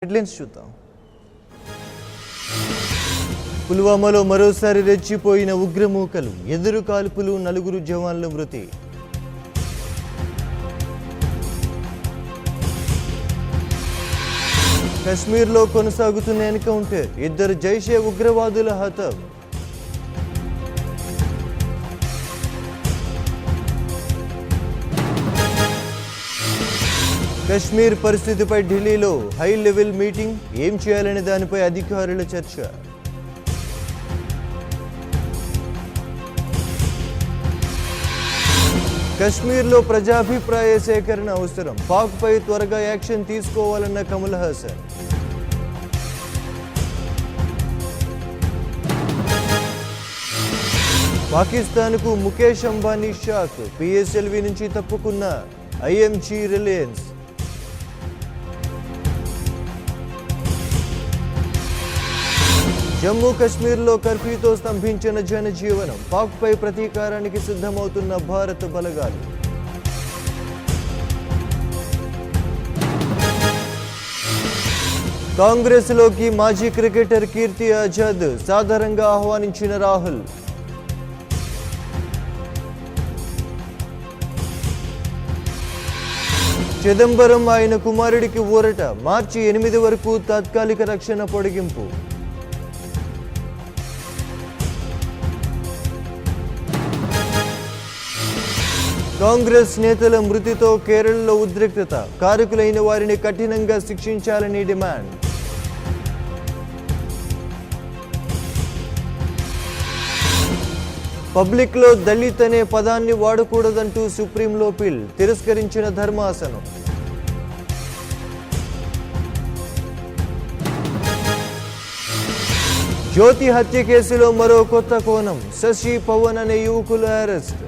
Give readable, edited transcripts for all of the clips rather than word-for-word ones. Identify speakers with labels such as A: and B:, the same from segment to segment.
A: Headlines చూద్దాం. పుల్వామాలో మరోసారి రెచ్చిపోయిన ఉగ్రమూకలు, ఎదురు కాల్పులు, 4 జవాన్ల మృతి. కశ్మీర్లో కొనసాగుతున్న ఎన్కౌంటర్, 2 జైషే ఉగ్రవాదుల హతం. కశ్మీర్ పరిస్థితిపై ఢిల్లీలో హై లెవెల్ మీటింగ్, ఏం చేయాలనే దానిపై అధికారుల చర్చ. కశ్మీర్లో ప్రజాభిప్రాయ సేకరణ అవసరం, పాక్పై త్వరగా యాక్షన్ తీసుకోవాలన్న కమల్ హాసన్. పాకిస్తాన్కు ముఖేష్ అంబానీ షాక్, పిఎస్ఎల్వి నుంచి తప్పుకున్న ఐఎంజీ రిలయన్స్. జమ్మూ కశ్మీర్లో కర్ఫ్యూతో స్తంభించిన జనజీవనం, పాక్పై ప్రతీకారానికి సిద్ధమవుతున్న భారత బలగాలు. కాంగ్రెస్లోకి మాజీ క్రికెటర్ కీర్తి ఆజాద్ సాధారణంగా ఆహ్వానించిన రాహుల్. చిదంబరం ఆయన కుమారుడికి ఊరట, మార్చి 8 వరకు తాత్కాలిక రక్షణ పొడిగింపు. కాంగ్రెస్ నేతల మృతితో కేరళలో ఉద్రిక్తత, కారకులైన వారిని కఠినంగా శిక్షించాలని డిమాండ్. పబ్లిక్లో దళిత్ అనే పదాన్ని వాడకూడదంటూ సుప్రీంలో పిల్, తిరస్కరించిన ధర్మాసనం. జ్యోతి హత్య కేసులో మరో కొత్త కోణం, శశి పవన్ అనే యువకుల అరెస్ట్.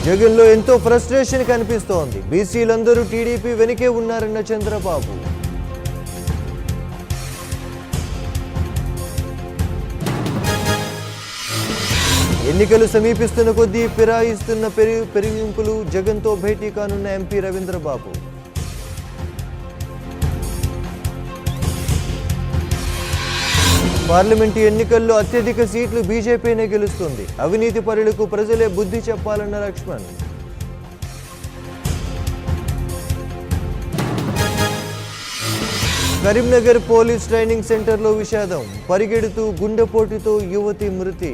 A: జగన్లో ఎంతో ఫ్రస్ట్రేషన్ కనిపిస్తోంది, బీసీలందరూ టీడీపీ వెనుకే ఉన్నారన్న చంద్రబాబు. ఎన్నికలు సమీపిస్తున్న కొద్దీ ఫిరాయిస్తున్న పెరిగింపులు, జగన్తో భేటీ కానున్న ఎంపీ రవీంద్రబాబు. పార్లమెంటు ఎన్నికల్లో అత్యధిక సీట్లు బీజేపీనే గెలుస్తుంది, అవినీతి పరులకు ప్రజలే బుద్ధి చెప్పాలన్న లక్ష్మణ్. కరీంనగర్ పోలీస్ ట్రైనింగ్ సెంటర్లో విషాదం, పరిగెడుతూ గుండెపోటుతో యువతి మృతి.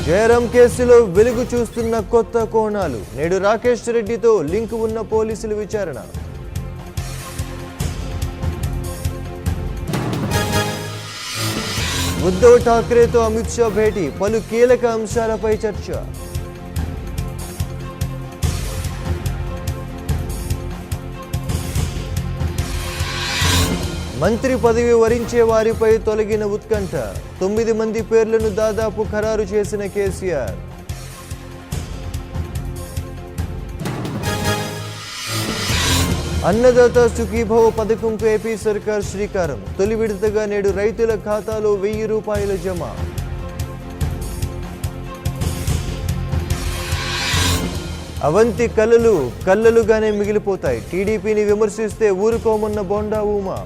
A: జయరాం కేసులో వెలుగు చూస్తున్న కొత్త కోణాలు, నేడు రాకేష్ రెడ్డితో లింక్ ఉన్న పోలీసుల విచారణ. ఉద్ధవ్ ఠాక్రేతో అమిత్ షా భేటీ, పలు కీలక అంశాలపై చర్చ. మంత్రి పదవి వరించే వారిపై తొలగిన ఉత్కంఠ, 9 మంది పేర్లను దాదాపు ఖరారు చేసిన కేసీఆర్. అన్నదాత సుఖీభవ పథకంకు ఏపీ సర్కార్ శ్రీకారం, తొలి విడతగా నేడు రైతుల ఖాతాలో 1000 రూపాయల జమ. అవంతి కల్లలుగానే మిగిలిపోతాయి, టీడీపీని విమర్శిస్తే ఊరుకోమన్న బోండా ఉమా.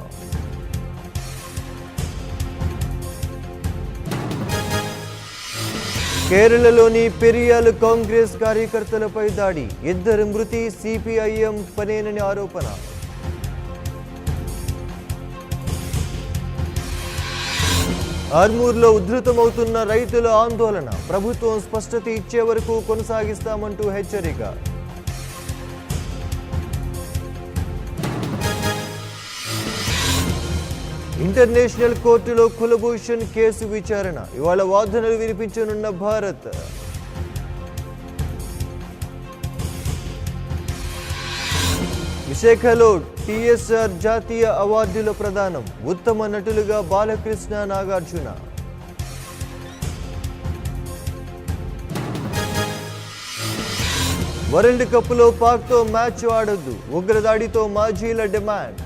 A: కేరళలోని పెరియాల్ కాంగ్రెస్ కార్యకర్తలపై దాడి, 2 మృతి, సిపిఐఎం పనేనని ఆరోపణ. ఆర్మూర్లో ఉధృతమవుతున్న రైతుల ఆందోళన, ప్రభుత్వం స్పష్టత ఇచ్చే వరకు కొనసాగిస్తామంటూ హెచ్చరిక. ఇంటర్నేషనల్ కోర్టులో కులభూషణ్ కేసు విచారణ, ఇవాళ వాదనలు వినిపించనున్న భారత్. విశాఖలో టీఎస్ఆర్ జాతీయ అవార్డుల ప్రదానం, ఉత్తమ నటులుగా బాలకృష్ణ, నాగార్జున. వరల్డ్ కప్లో పాక్తో మ్యాచ్ ఆడొద్దు, ఉగ్రదాడితో మాజీల డిమాండ్.